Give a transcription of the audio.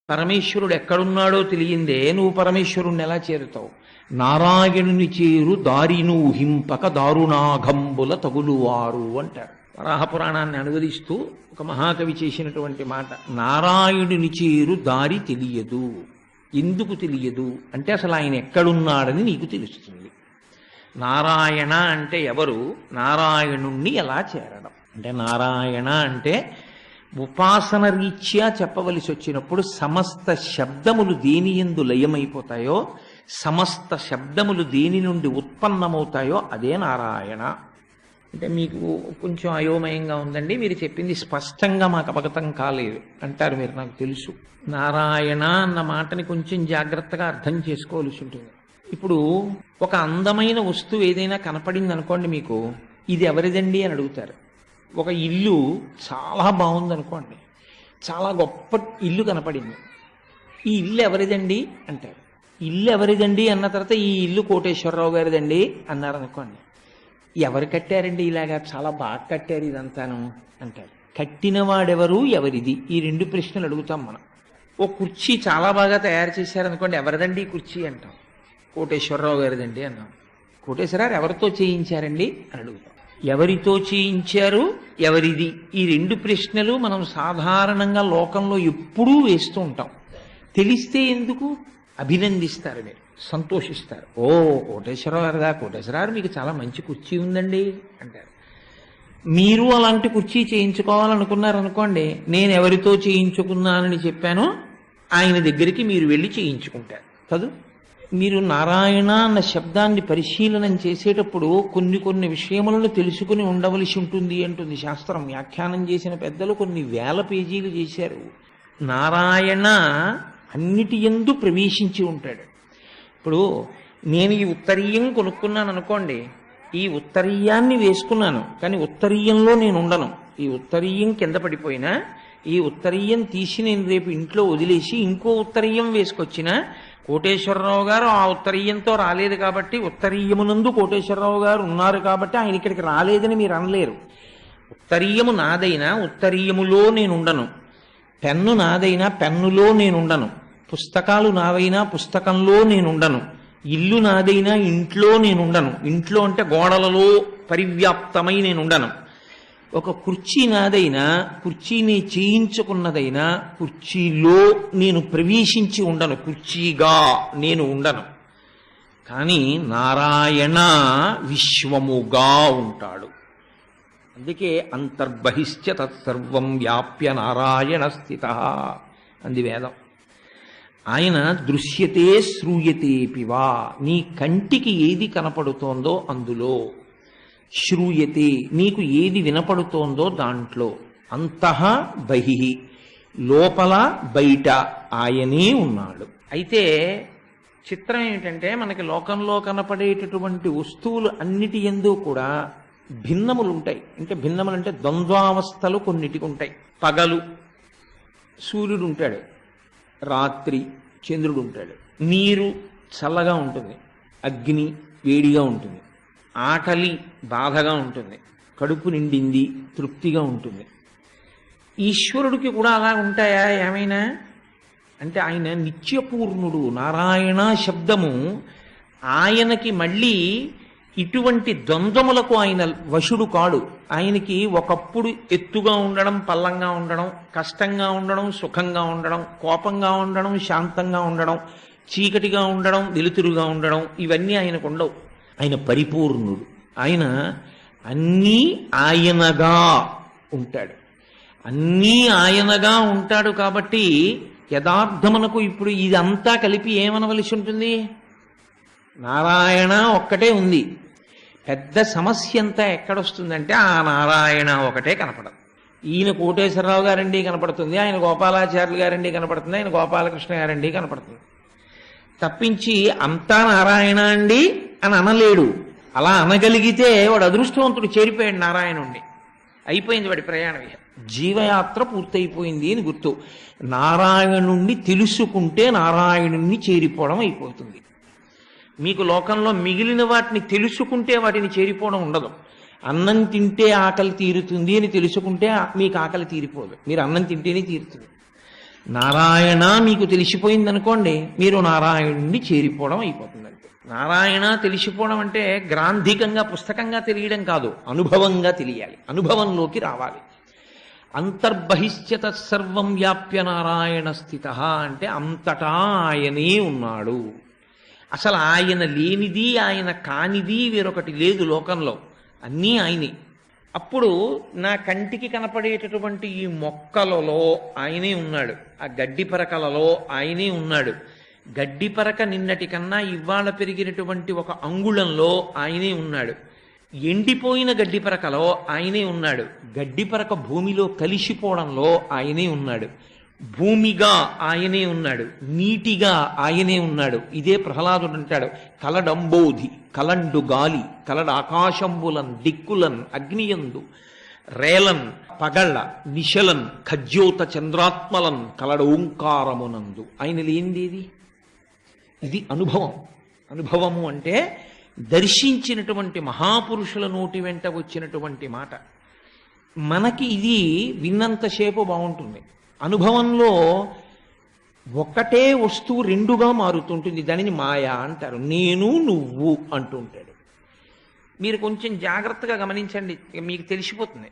పరమేశ్వరుడు ఎక్కడున్నాడో తెలియందే నువ్వు పరమేశ్వరుణ్ణి ఎలా చేరుతావు? నారాయణుని చేరు దారిను హింపక దారుణాఘంబుల తగులువారు అంటారు. వరాహపురాణాన్ని అనువదిస్తూ ఒక మహాకవి చేసినటువంటి మాట. నారాయణుని చేరు దారి తెలియదు. ఎందుకు తెలియదు అంటే అసలు ఆయన ఎక్కడున్నాడని నీకు తెలుస్తుంది. నారాయణ అంటే ఎవరు? నారాయణుణ్ణి ఎలా చేరడం అంటే, నారాయణ అంటే ఉపాసన రీత్యా చెప్పవలసి వచ్చినప్పుడు సమస్త శబ్దములు దేని యందు లయమైపోతాయో, సమస్త శబ్దములు దేని నుండి ఉత్పన్నమవుతాయో అదే నారాయణ. అంటే మీకు కొంచెం అయోమయంగా ఉందండి, మీరు చెప్పింది స్పష్టంగా మాకు అవగతం కాలేదు అంటారు మీరు, నాకు తెలుసు. నారాయణ అన్న మాటని కొంచెం జాగ్రత్తగా అర్థం చేసుకోవలసి ఉంటుంది. ఇప్పుడు ఒక అందమైన వస్తువు ఏదైనా కనపడింది అనుకోండి, మీకు ఇది ఎవరిదండి అని అడుగుతారు. ఒక ఇల్లు చాలా బాగుంది అనుకోండి, చాలా గొప్ప ఇల్లు కనపడింది, ఈ ఇల్లు ఎవరిదండి అంటారు. ఇల్లు ఎవరిదండి అన్న తర్వాత ఈ ఇల్లు కోటేశ్వరరావు గారిదండి అన్నారు అనుకోండి, ఎవరు కట్టారండి ఇలాగా, చాలా బాగా కట్టారు ఇదంతాను అంటారు. కట్టినవాడెవరు, ఎవరిది, ఈ రెండు ప్రశ్నలు అడుగుతాం మనం. ఓ కుర్చీ చాలా బాగా తయారు చేశారనుకోండి, ఎవరిదండి ఈ కుర్చీ అంటాం, కోటేశ్వరరావు గారిదండి అన్నాం. కోటేశ్వరరావు ఎవరితో చేయించారండి అని అడుగుతాం. ఎవరితో చేయించారు, ఎవరిది, ఈ రెండు ప్రశ్నలు మనం సాధారణంగా లోకంలో ఎప్పుడూ వేస్తూ ఉంటాం. తెలిస్తే ఎందుకు అభినందిస్తారు, మీరు సంతోషిస్తారు. ఓ కోటేశ్వరరావు గారిదా, కోటేశ్వరరావు మీకు చాలా మంచి కుర్చీ ఉందండి అంటారు. మీరు అలాంటి కుర్చీ చేయించుకోవాలనుకున్నారనుకోండి, నేను ఎవరితో చేయించుకున్నానని చెప్పానో ఆయన దగ్గరికి మీరు వెళ్ళి చేయించుకుంటారు కాదు. మీరు నారాయణ అన్న శబ్దాన్ని పరిశీలనం చేసేటప్పుడు కొన్ని విషయములను తెలుసుకుని ఉండవలసి ఉంటుంది అంటుంది శాస్త్రం. వ్యాఖ్యానం చేసిన పెద్దలు కొన్ని వేల పేజీలు చేశారు. నారాయణ అన్నిటి యందు ప్రవేశించి ఉంటాడు. ఇప్పుడు నేను ఈ ఉత్తరీయం కొనుక్కున్నాను అనుకోండి, ఈ ఉత్తరీయాన్ని వేసుకున్నాను, కానీ ఉత్తరీయంలో నేను ఉండను. ఈ ఉత్తరీయం కింద పడిపోయినా ఈ ఉత్తరీయం తీసి నేను రేపు ఇంట్లో వదిలేసి ఇంకో ఉత్తరీయం వేసుకొచ్చినా కోటేశ్వరరావు గారు ఆ ఉత్తరీయంతో రాలేదు కాబట్టి, ఉత్తరీయమునందు కోటేశ్వరరావు గారు ఉన్నారు కాబట్టి ఆయన ఇక్కడికి రాలేదని మీరు అనలేరు. ఉత్తరీయము నాదైనా ఉత్తరీయములో నేనుండను, పెన్ను నాదైనా పెన్నులో నేనుండను, పుస్తకాలు నావైనా పుస్తకంలో నేనుండను, ఇల్లు నాదైనా ఇంట్లో నేనుండను. ఇంట్లో అంటే గోడలలో పరివ్యాప్తమై నేనుండను. ఒక కుర్చీ నాదైనా, కుర్చీని చేయించుకున్నదైనా కుర్చీలో నేను ప్రవేశించి ఉండను, కుర్చీగా నేను ఉండను. కానీ నారాయణ విశ్వముగా ఉంటాడు. అందుకే అంతర్బహిశ్చ తత్సర్వం వ్యాప్య నారాయణ స్థిత అంది వేదం. ఆయన దృశ్యతే శ్రూయతేపివా, నీ కంటికి ఏది కనపడుతోందో అందులో, శ్రూయతే నీకు ఏది వినపడుతోందో దాంట్లో, అంతః బహిః లోపల బయట ఆయనే ఉన్నాడు. అయితే చిత్రం ఏమిటంటే, మనకి లోకంలో కనపడేటటువంటి వస్తువులు అన్నిటి యందు కూడా భిన్నములు ఉంటాయి. అంటే భిన్నములు అంటే ద్వంద్వావస్థలు కొన్నిటికి ఉంటాయి. పగలు సూర్యుడు ఉంటాడు, రాత్రి చంద్రుడు ఉంటాడు. నీరు చల్లగా ఉంటుంది, అగ్ని వేడిగా ఉంటుంది, ఆకలి బాధగా ఉంటుంది, కడుపు నిండింది తృప్తిగా ఉంటుంది. ఈశ్వరుడికి కూడా అలా ఉంటాయా ఏమైనా అంటే, ఆయన నిత్యపూర్ణుడు. నారాయణ శబ్దము ఆయనకి మళ్ళీ ఇటువంటి ద్వంద్వములకు ఆయన వశుడు కాడు. ఆయనకి ఒకప్పుడు ఎత్తుగా ఉండడం, పల్లంగా ఉండడం, కష్టంగా ఉండడం, సుఖంగా ఉండడం, కోపంగా ఉండడం, శాంతంగా ఉండడం, చీకటిగా ఉండడం, వెలుతురుగా ఉండడం, ఇవన్నీ ఆయనకు ఉండవు. ఆయన పరిపూర్ణుడు. ఆయన అన్నీ ఆయనగా ఉంటాడు. అన్నీ ఆయనగా ఉంటాడు కాబట్టి యథార్థమునకు ఇప్పుడు ఇదంతా కలిపి ఏమనవలసి ఉంటుంది? నారాయణ ఒక్కటే ఉంది. పెద్ద సమస్య అంతా ఎక్కడొస్తుందంటే ఆ నారాయణ ఒకటే కనపడదు. ఈయన కోటేశ్వరరావు గారండి కనపడుతుంది, ఆయన గోపాలాచార్యులు గారండి కనపడుతుంది, ఆయన గోపాలకృష్ణ గారండి కనపడుతుంది. తప్పించి అంతా నారాయణ అండి అని అనలేడు. అలా అనగలిగితే వాడు అదృష్టవంతుడు, చేరిపోయాడు నారాయణుణ్ణి, అయిపోయింది వాడి ప్రయాణం, జీవయాత్ర పూర్తయిపోయింది అని గుర్తు. నారాయణుణ్ణి తెలుసుకుంటే నారాయణుణ్ణి చేరిపోవడం అయిపోతుంది. మీకు లోకంలో మిగిలిన వాటిని తెలుసుకుంటే వాటిని చేరిపోవడం ఉండదు. అన్నం తింటే ఆకలి తీరుతుంది అని తెలుసుకుంటే మీకు ఆకలి తీరిపోదు, మీరు అన్నం తింటేనే తీరుతుంది. నారాయణ మీకు తెలిసిపోయిందనుకోండి, మీరు నారాయణుణ్ణి చేరిపోవడం అయిపోతుందంటే. నారాయణ తెలిసిపోవడం అంటే గ్రాంధికంగా పుస్తకంగా తెలియడం కాదు, అనుభవంగా తెలియాలి, అనుభవంలోకి రావాలి. అంతర్బహిష్య తత్సర్వం వ్యాప్య నారాయణ స్థిత అంటే అంతటా ఆయనే ఉన్నాడు. అసలు ఆయన లేనిది, ఆయన కానిది వేరొకటి లేదు లోకంలో, అన్నీ ఆయనే. అప్పుడు నా కంటికి కనపడేటటువంటి ఈ మొక్కలలో ఆయనే ఉన్నాడు, ఆ గడ్డి పరకలలో ఆయనే ఉన్నాడు. గడ్డి పరక నిన్నటి కన్నా ఇవాళ పెరిగినటువంటి ఒక అంగుళంలో ఆయనే ఉన్నాడు. ఎండిపోయిన గడ్డి పరకలో ఆయనే ఉన్నాడు. గడ్డి పరక భూమిలో కలిసిపోవడంలో ఆయనే ఉన్నాడు. భూమిగా ఆయనే ఉన్నాడు, నీటిగా ఆయనే ఉన్నాడు. ఇదే ప్రహ్లాదుడు అంటాడు, కలడంబోధి కలండు గాలి కలడ ఆకాశంబులన్ దిక్కులన్ అగ్నియందు రేలన్ పగళ్ళ నిశలన్ ఖజ్యోత చంద్రాత్మలన్ కలడ ఓంకారమునందు. ఆయన లేనిదేది? ఇది అనుభవం. అనుభవము అంటే దర్శించినటువంటి మహాపురుషుల నోటి వెంట వచ్చినటువంటి మాట. మనకి ఇది విన్నంతసేపు బాగుంటుంది. అనుభవంలో ఒకటే వస్తువు రెండుగా మారుతుంటుంది, దానిని మాయా అంటారు. నేను నువ్వు అంటుంటాడు. మీరు కొంచెం జాగ్రత్తగా గమనించండి, మీకు తెలిసిపోతుంది.